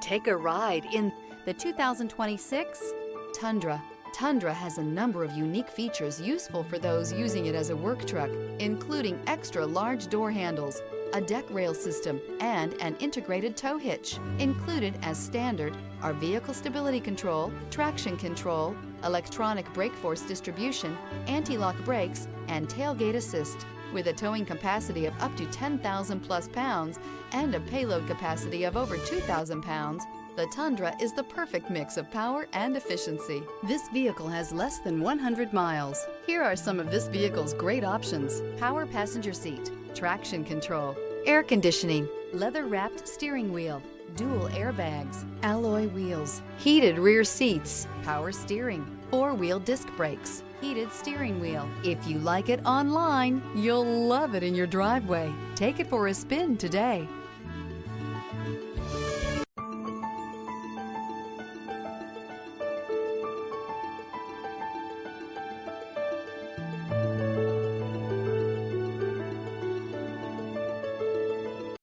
Take a ride in the 2026 Tundra. Tundra has a number of unique features useful for those using it as a work truck, including extra large door handles, a deck rail system, and an integrated tow hitch. Included as standard are vehicle stability control, traction control, electronic brake force distribution, anti-lock brakes, and tailgate assist. With a towing capacity of up to 10,000 plus pounds and a payload capacity of over 2,000 pounds, the Tundra is the perfect mix of power and efficiency. This vehicle has less than 100 miles. Here are some of this vehicle's great options: power passenger seat, traction control, air conditioning, leather-wrapped steering wheel, dual airbags, alloy wheels, heated rear seats, power steering, four-wheel disc brakes, heated steering wheel. If you like it online, you'll love it in your driveway. Take it for a spin today.